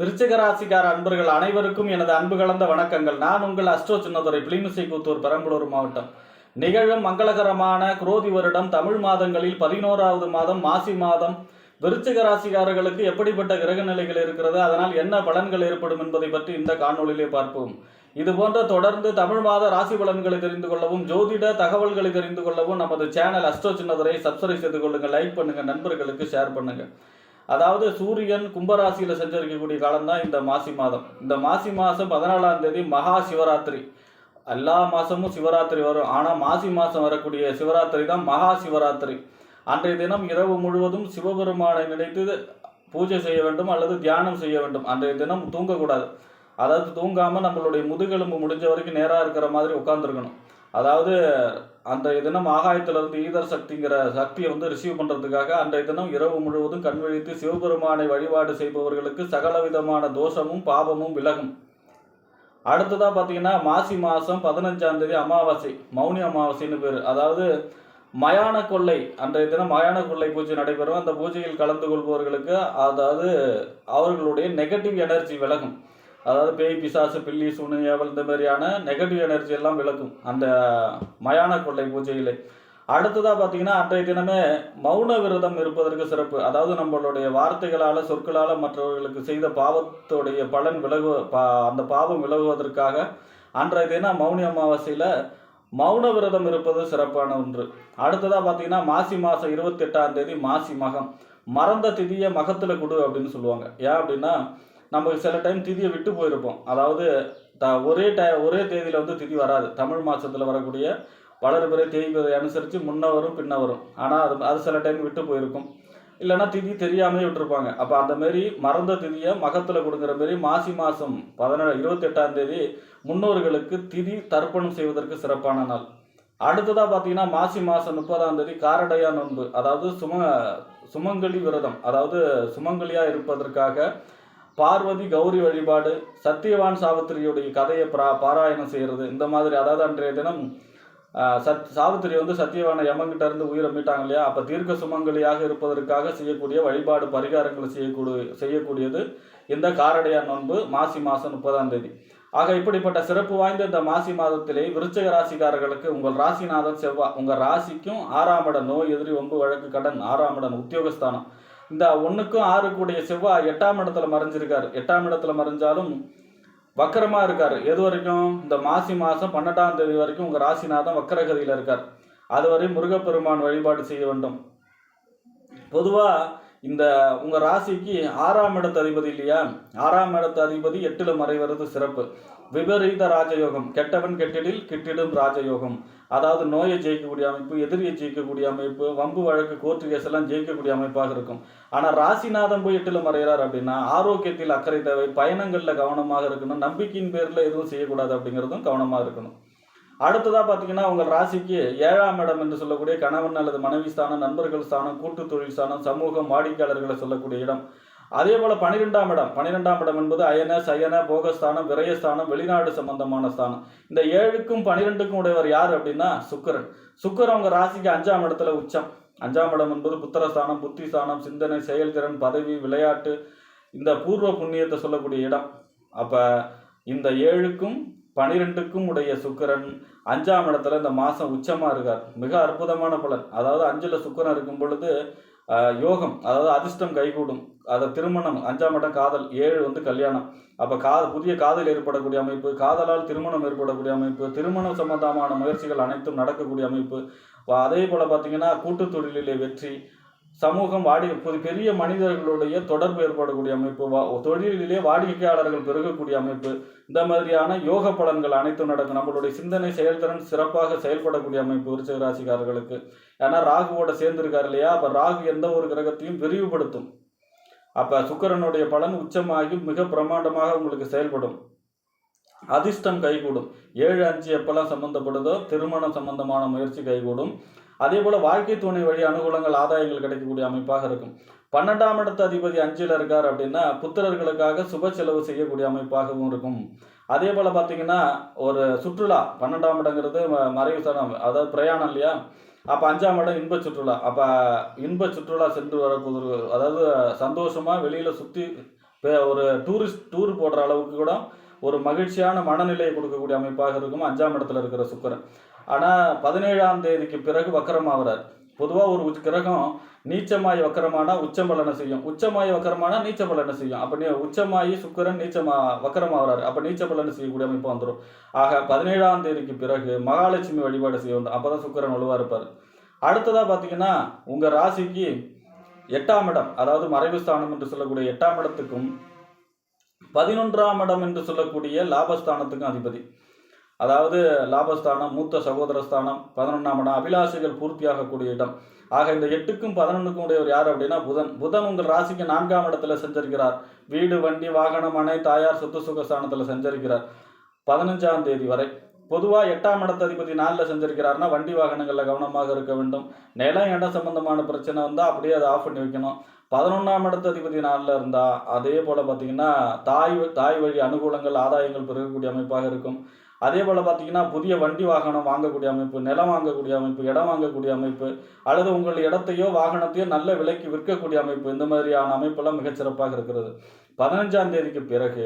விருச்சிக ராசிக்கார அன்பர்கள் அனைவருக்கும் எனது அன்பு கலந்த வணக்கங்கள். நான் உங்கள் அஸ்ட்ரோ சின்னதுரை, பிளிமிசை கூத்தூர், பெரம்பலூர் மாவட்டம். நிகழும் மங்களகரமான குரோதி வருடம் தமிழ் மாதங்களில் 11வது மாதம் மாசி மாதம் விருச்சிக ராசிக்காரர்களுக்கு எப்படிப்பட்ட கிரக நிலைகள் இருக்கிறது, அதனால் என்ன பலன்கள் ஏற்படும் என்பதை பற்றி இந்த காணொளியிலே பார்ப்போம். இதுபோன்ற தொடர்ந்து தமிழ் மாத ராசி பலன்களை தெரிந்து கொள்ளவும், ஜோதிட தகவல்களை தெரிந்து கொள்ளவும் நமது சேனல் அஸ்ட்ரோ சின்னதுரை சப்ஸ்கிரைப் செய்து கொள்ளுங்கள், லைக் பண்ணுங்க, நண்பர்களுக்கு ஷேர் பண்ணுங்க. அதாவது சூரியன் கும்பராசியில் சஞ்சரிக்கக்கூடிய காலம்தான் இந்த மாசி மாதம். இந்த மாசி மாதம் 14ஆம் தேதி மகா சிவராத்திரி. எல்லா மாதமும் சிவராத்திரி வரும், ஆனால் மாசி மாதம் வரக்கூடிய சிவராத்திரி தான் மகா சிவராத்திரி. அன்றைய தினம் இரவு முழுவதும் சிவபெருமானை நினைத்து பூஜை செய்ய வேண்டும் அல்லது தியானம் செய்ய வேண்டும். அன்றைய தினம் தூங்கக்கூடாது. அதாவது தூங்காமல் நம்மளுடைய முதுகெலும்பு முடிஞ்ச வரைக்கும் நேராக இருக்கிற மாதிரி உட்காந்துருக்கணும். அதாவது அன்றைய தினம் ஆகாயத்திலிருந்து ஈதர் சக்திங்கிற சக்தியை ரிசீவ் பண்ணுறதுக்காக அன்றைய தினம் இரவு முழுவதும் கண் விழித்து சிவபெருமானை வழிபாடு செய்பவர்களுக்கு சகலவிதமான தோஷமும் பாபமும் விலகும். அடுத்ததாக பார்த்தீங்கன்னா மாசி மாதம் 15ஆம் தேதி அமாவாசை, மௌனி அமாவாசைன்னு பேர். அதாவது மயான கொள்ளை, அன்றைய தினம் மயான கொள்ளை பூஜை நடைபெறும். அந்த பூஜையில் கலந்து கொள்பவர்களுக்கு அதாவது அவர்களுடைய நெகட்டிவ் எனர்ஜி விலகும். அதாவது பேய், பிசாசு, பில்லி, சுனு, ஏவல் இந்த மாதிரியான நெகட்டிவ் எனர்ஜி எல்லாம் விளக்கும் அந்த மயான கொள்ளை பூஜையிலே. அடுத்ததாக பார்த்தீங்கன்னா அன்றைய தினமே மௌன விரதம் இருப்பதற்கு சிறப்பு. அதாவது நம்மளுடைய வார்த்தைகளால் சொற்களால் மற்றவர்களுக்கு செய்த பாவத்துடைய பலன் அந்த பாவம் விலகுவதற்காக அன்றைய தினம் மௌனி அமாவாசையில் மௌன விரதம் இருப்பது சிறப்பான ஒன்று. அடுத்ததாக பார்த்தீங்கன்னா மாசி மாதம் 28ஆம் தேதி மாசி மகம். மறந்த திதியை மகத்தில் கொடு அப்படின்னு சொல்லுவாங்க. ஏன் அப்படின்னா நம்ம சில டைம் திதியை விட்டு போயிருப்போம். அதாவது ஒரே தேதியில் திதி வராது. தமிழ் மாதத்தில் வரக்கூடிய வளர்பிறை தேய்பிறை அனுசரித்து முன்ன வரும் பின்ன வரும். ஆனால் அது சில டைம் விட்டு போயிருக்கும், இல்லைன்னா திதி தெரியாமே விட்டுருப்பாங்க. அப்போ அந்த மாரி மறந்த திதியை மகத்தில் கொடுக்குற மாரி மாசி மாதம் 28ஆம் தேதி முன்னோர்களுக்கு திதி தர்ப்பணம் செய்வதற்கு சிறப்பான நாள். அடுத்ததாக பார்த்தீங்கன்னா மாசி மாதம் 30ஆம் தேதி காரடையா நோன்பு. அதாவது சுமங்கலி விரதம். அதாவது சுமங்கலியாக இருப்பதற்காக பார்வதி கௌரி வழிபாடு, சத்தியவான் சாவித்திரியுடைய கதையை பாராயணம் செய்கிறது. இந்த மாதிரி அதாவது அன்றைய தினம் சாவித்திரி சத்தியவான யமங்கிட்ட இருந்து உயிரை மீட்டாங்க இல்லையா, அப்போ தீர்க்க சுமங்கலியாக இருப்பதற்காக செய்யக்கூடிய வழிபாடு பரிகாரங்களை செய்யக்கூடியது இந்த காரடையா நோன்பு மாசி மாதம் 30ஆம் தேதி. ஆக இப்படிப்பட்ட சிறப்பு வாய்ந்த இந்த மாசி மாதத்திலே விருச்சிக ராசிக்காரர்களுக்கு உங்கள் ராசிநாதன் செவ்வாய், உங்கள் ராசிக்கும் 6ஆம் இடம் நோய் எதிரி வம்பு வழக்கு கடன், 6ஆம் இடம் உத்தியோகஸ்தானம். இந்த 1க்கும் 6 கூடிய செவ்வாய் 8ஆம் இடத்துல மறைஞ்சிருக்காரு. 8ஆம் இடத்துல மறைஞ்சாலும் வக்கரமாக இருக்கார். எது வரைக்கும்? இந்த மாசி மாதம் 12ஆம் தேதி வரைக்கும் உங்கள் ராசிநாதன் வக்கரகதியில் இருக்கார். அதுவரை முருகப்பெருமான் வழிபாடு செய்ய வேண்டும். பொதுவாக இந்த உங்கள் ராசிக்கு 6ஆம் இடத்து அதிபதி இல்லையா, 6ஆம் இடத்து அதிபதி 8ல் மறைவது சிறப்பு. விபரீத ராஜயோகம், கெட்டவன் கெட்டிடில் கிட்டிடும் ராஜயோகம். அதாவது நோயை ஜெயிக்கக்கூடிய அமைப்பு, எதிரியை ஜெயிக்கக்கூடிய அமைப்பு, வம்பு வழக்கு, கோர்ட்டு கேஸ் எல்லாம் ஜெயிக்கக்கூடிய அமைப்பாக இருக்கும். ஆனால் ராசிநாதன் போய் 8ல் மறைகிறார் அப்படின்னா ஆரோக்கியத்தில் அக்கறை தேவை, பயணங்களில் கவனமாக இருக்கணும், நம்பிக்கையின் பேரில் எதுவும் செய்யக்கூடாது அப்படிங்கிறதும் கவனமாக இருக்கணும். அடுத்ததாக பார்த்தீங்கன்னா உங்கள் ராசிக்கு 7ஆம் இடம் என்று சொல்லக்கூடிய கணவன் அல்லது மனைவி ஸ்தானம், நண்பர்கள் ஸ்தானம், கூட்டு தொழில் ஸ்தானம், சமூகம், வாடிக்கையாளர்களை சொல்லக்கூடிய இடம். அதே போல் 12ஆம் இடம். 12ஆம் இடம் என்பது அயன சயன போகஸ்தானம், விரயஸ்தானம், வெளிநாடு சம்பந்தமான ஸ்தானம். இந்த 7க்கும் 12க்கும் உடையவர் யார் அப்படின்னா சுக்கிரன். சுக்கிரன் உங்கள் ராசிக்கு 5ஆம் இடத்துல உச்சம். 5ஆம் இடம் என்பது புத்திரஸ்தானம், புத்தி ஸ்தானம், சிந்தனை, செயல்திறன், பதவி, விளையாட்டு, இந்த பூர்வ புண்ணியத்தை சொல்லக்கூடிய இடம். அப்போ இந்த 7க்கும் 12க்கும் உடைய சுக்கிரன் 5ஆம் இடத்துல இந்த மாதம் உச்சமாக இருக்கார். மிக அற்புதமான பலன். அதாவது 5ல் சுக்கிரன் இருக்கும் பொழுது யோகம், அதாவது அதிர்ஷ்டம் கைகூடும். அதை திருமணம், 5ஆம் இடம் காதல், 7 கல்யாணம். அப்போ புதிய காதல் ஏற்படக்கூடிய அமைப்பு, காதலால் திருமணம் ஏற்படக்கூடிய அமைப்பு, திருமணம் சம்பந்தமான முயற்சிகள் அனைத்தும் நடக்கக்கூடிய அமைப்பு. அதே போல் பார்த்தீங்கன்னா கூட்டு தொழிலிலே வெற்றி, சமூகம், பெரிய மனிதர்களுடைய தொடர்பு ஏற்படக்கூடிய அமைப்பு, தொழிலிலே வாடிக்கையாளர்கள் பெருகக்கூடிய அமைப்பு. இந்த மாதிரியான யோக பலன்கள் அனைத்தும் நடக்கும். நம்மளுடைய சிந்தனை செயல்திறன் சிறப்பாக செயல்படக்கூடிய அமைப்பு விருச்சிக ராசிக்காரர்களுக்கு. ஏன்னா ராகுவோட சேர்ந்திருக்காரு இல்லையா, அப்போ ராகு எந்த ஒரு கிரகத்தையும் விரிவுபடுத்தும். அப்போ சுக்கிரனுடைய பலன் உச்சமாகி மிக பிரமாண்டமாக உங்களுக்கு செயல்படும். அதிர்ஷ்டம் கைகூடும். 7, 5 எப்பெல்லாம் சம்பந்தப்படுதோ திருமணம் சம்பந்தமான முயற்சி கைகூடும். அதே போல் வாழ்க்கை துணை வழி அனுகூலங்கள், ஆதாயங்கள் கிடைக்கக்கூடிய அமைப்பாக இருக்கும். 12ஆம் இடத்து அதிபதி 5ல் இருக்கார் அப்படின்னா புத்திரர்களுக்காக சுப செலவு செய்யக்கூடிய அமைப்பாகவும் இருக்கும். அதே போல் பார்த்தீங்கன்னா ஒரு சுற்றுலா, 12ஆம் இடங்கிறது மறைவு ஸ்தானம், அதாவது பிரயாணம் இல்லையா. அப்போ 5ஆம் இடம் இன்ப சுற்றுலா. அப்போ இன்ப சுற்றுலா சென்று வரக்கூடிய, அதாவது சந்தோஷமாக வெளியில் சுற்றி ஒரு டூர் போடுற அளவுக்கு கூட ஒரு மகிழ்ச்சியான மனநிலையை கொடுக்கக்கூடிய அமைப்பாக இருக்கும் 5ஆம் இடத்துல இருக்கிற சுக்கிரன். ஆனால் 17ஆம் தேதிக்கு பிறகு வக்கரமாகிறார். பொதுவாக ஒரு கிரகம் நீச்சமாய் வக்கரமானா உச்சம் பலனை செய்யும், உச்சமாய் வக்கரமானா நீச்ச பலனை செய்யும். அப்போ உச்சமாயி சுக்கிரன் வக்கரமாகிறார், அப்போ நீச்ச பலனை செய்யக்கூடிய அமைப்பு வந்துடும். ஆக 17ஆம் தேதிக்கு பிறகு மகாலட்சுமி வழிபாடு செய்ய வேண்டும், அப்போ தான் சுக்கிரன் வலுவாக இருப்பார். அடுத்ததாக பார்த்தீங்கன்னா உங்கள் ராசிக்கு 8ஆம் இடம், அதாவது மறைவு ஸ்தானம் என்று சொல்லக்கூடிய 8ஆம் இடத்துக்கும் 11ஆம் இடம் என்று சொல்லக்கூடிய லாபஸ்தானத்துக்கும் அதிபதி. அதாவது லாபஸ்தானம், மூத்த சகோதர ஸ்தானம், 11ஆம் இடம், அபிலாஷைகள் பூர்த்தியாகக்கூடிய இடம். ஆக இந்த 8க்கும் 11க்கும் உடையவர் யார் அப்படின்னா புதன் உங்கள் ராசிக்கு 4ஆம் இடத்துல சஞ்சரிக்கிறார். வீடு, வண்டி, வாகனம், மனை, தாயார், சொத்து சுக ஸ்தானத்தில் சஞ்சரிக்கிறார் 15ஆம் தேதி வரை. பொதுவாக 8ஆம் இடத்த அதிபதி 4ல் சஞ்சரிக்கிறார்னா வண்டி வாகனங்களில் கவனமாக இருக்க வேண்டும். நிலம் இடம் சம்பந்தமான பிரச்சனை வந்தால் அப்படியே அதை ஆஃப் பண்ணி வைக்கணும். 11ஆம் இடத்த அதிபதி 4ல் இருந்தால் அதே போல் பார்த்தீங்கன்னா தாய் வழி அனுகூலங்கள், ஆதாயங்கள் பெருகக்கூடிய அமைப்பாக இருக்கும். அதே போல் பார்த்தீங்கன்னா புதிய வண்டி வாகனம் வாங்கக்கூடிய அமைப்பு, நிலம் வாங்கக்கூடிய அமைப்பு, இடம் வாங்கக்கூடிய அமைப்பு, அல்லது உங்கள் இடத்தையோ வாகனத்தையோ நல்ல விலைக்கு விற்கக்கூடிய அமைப்பு, இந்த மாதிரியான அமைப்பெல்லாம் மிகச்சிறப்பாக இருக்கிறது. 15ஆம் தேதிக்கு பிறகு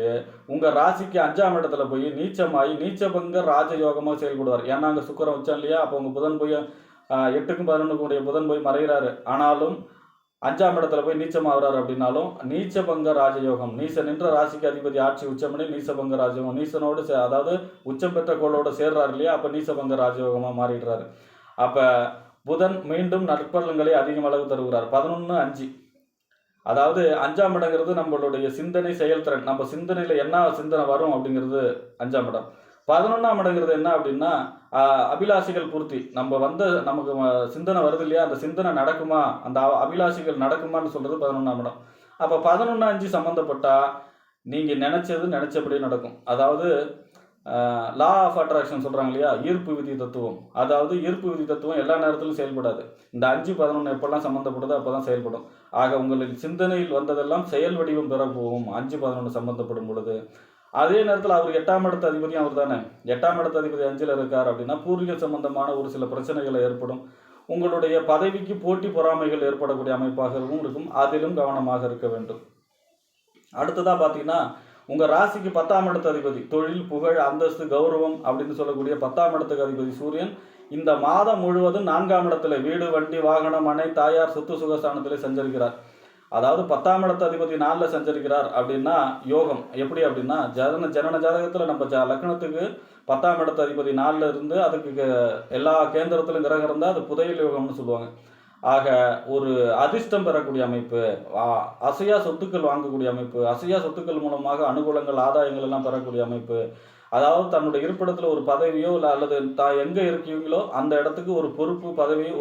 உங்கள் ராசிக்கு 5ஆம் இடத்துல போய் நீச்சமாகி நீச்சபங்க ராஜயோகமாக செயல்படுவார். ஏன்னா அங்கே சுக்கிரன் வச்சோம் இல்லையா, அப்போ உங்கள் புதன் போய் 8க்கும் 11க்கும் உடைய புதன் போய் மறைகிறாரு. ஆனாலும் 5ஆம் இடத்துல போய் நீச்சமாகிறார் அப்படின்னாலும் நீச்சபங்க ராஜயோகம், நீச நின்ற ராசிக்கு அதிபதி ஆட்சி உச்சமணி நீசபங்க ராஜயோகம், நீசனோடு அதாவது உச்சம் பெற்ற கோளோட சேர்றாரு இல்லையா, அப்போ நீசபங்க ராஜயோகமாக மாறிடுறாரு. அப்போ புதன் மீண்டும் நற்பலன்களை அதிகம் அளவு தருகிறார். 11-5, அதாவது 5ஆம் இடங்கிறது நம்மளுடைய சிந்தனை செயல்திறன், நம்ம சிந்தனையில் என்ன சிந்தனை வரும் அப்படிங்கிறது 5ஆம் இடம். 11ஆம் இடங்கிறது என்ன அப்படின்னா அபிலாஷைகள் பூர்த்தி. நமக்கு சிந்தனை வருது இல்லையா, அந்த சிந்தனை நடக்குமா, அந்த அபிலாஷைகள் நடக்குமான்னு சொல்கிறது 11ஆம் இடம். அப்போ 11-5 சம்மந்தப்பட்டால் நீங்கள் நினச்சபடி நடக்கும். அதாவது லா ஆஃப் அட்ராக்ஷன் சொல்கிறாங்க இல்லையா, ஈர்ப்பு விதி தத்துவம். அதாவது ஈர்ப்பு விதி தத்துவம் எல்லா நேரத்திலும் செயல்படாது. இந்த 5-11 எப்பெல்லாம் சம்மந்தப்படுதோ அப்போ தான் செயல்படும். ஆக உங்களின் சிந்தனையில் வந்ததெல்லாம் செயல் வடிவம் பெற போகும் 5-11 சம்மந்தப்படும் பொழுது. அதே நேரத்தில் அவர் 8ஆம் இடத்த அதிபதியும் அவர் தானே. 8ஆம் இடத்த அதிபதி 5ல் இருக்கார் அப்படின்னா பூர்வீக சம்பந்தமான ஒரு சில பிரச்சனைகள் ஏற்படும். உங்களுடைய பதவிக்கு போட்டி பொறாமைகள் ஏற்படக்கூடிய அமைப்பாகவும் இருக்கும். அதிலும் கவனமாக இருக்க வேண்டும். அடுத்ததாக பார்த்தீங்கன்னா உங்கள் ராசிக்கு 10ஆம் இடத்த அதிபதி தொழில், புகழ், அந்தஸ்து, கௌரவம் அப்படின்னு சொல்லக்கூடிய 10ஆம் இடத்துக்கு அதிபதி சூரியன் இந்த மாதம் முழுவதும் 4ஆம் இடத்துல வீடு, வண்டி, வாகனம், மனை, தாயார், சொத்து சுகஸ்தானத்திலே சஞ்சரிக்கிறார். அதாவது 10ஆம் இடத்த அதிபதி 4ல் சஞ்சரிக்கிறார் அப்படின்னா யோகம். எப்படி அப்படின்னா ஜனன ஜாதகத்தில் நம்ம லக்னத்துக்கு 10ஆம் இடத்த அதிபதி 4ல் இருந்து அதுக்கு எல்லா கேந்திரத்திலும் கிரகம் இருந்தால் அது புதையல் யோகம்னு சொல்லுவாங்க. ஆக ஒரு அதிர்ஷ்டம் பெறக்கூடிய அமைப்பு, அசையா சொத்துக்கள் வாங்கக்கூடிய அமைப்பு, அசையா சொத்துக்கள் மூலமாக அனுகூலங்கள், ஆதாயங்கள் எல்லாம் பெறக்கூடிய அமைப்பு. அதாவது தன்னுடைய இருப்பிடத்தில் ஒரு பதவியோ இல்லை அல்லது எங்கே இருக்கீங்களோ அந்த இடத்துக்கு ஒரு பொறுப்பு,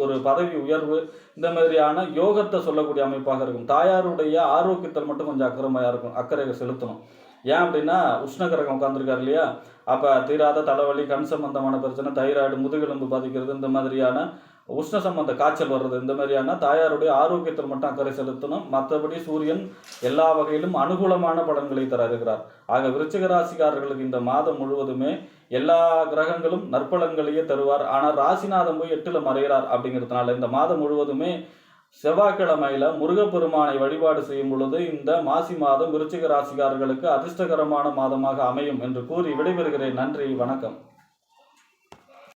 ஒரு பதவி உயர்வு, இந்த மாதிரியான யோகத்தை சொல்லக்கூடிய அமைப்பாக இருக்கும். தாயாருடைய ஆரோக்கியத்தில் மட்டும் கொஞ்சம் அக்கறை செலுத்தணும். ஏன் அப்படின்னா உஷ்ணகிரகம் உட்காந்துருக்காரு இல்லையா, அப்போ தீராத தலைவலி, கண் சம்பந்தமான பிரச்சனை, தைராய்டு, முதுகெலும்பு பாதிக்கிறது, இந்த மாதிரியான உஷ்ண சம்பந்த காய்ச்சல் வர்றது, இந்த மாதிரியான தாயாருடைய ஆரோக்கியத்தில் மட்டும் அக்கறை செலுத்தணும். மற்றபடி சூரியன் எல்லா வகையிலும் அனுகூலமான பலன்களை தர இருக்கிறார். ஆக விருச்சிக ராசிக்காரர்களுக்கு இந்த மாதம் முழுவதுமே எல்லா கிரகங்களும் நற்பலன்களையே தருவார். ஆனால் ராசிநாதன் போய் 8ல் மறைகிறார். அப்படிங்கிறதுனால இந்த மாதம் முழுவதுமே செவ்வாய்க்கிழமையில முருகப்பெருமானை வழிபாடு செய்யும் பொழுது இந்த மாசி மாதம் விருச்சிக ராசிக்காரர்களுக்கு அதிர்ஷ்டகரமான மாதமாக அமையும் என்று கூறி விடைபெறுகிறேன். நன்றி, வணக்கம்.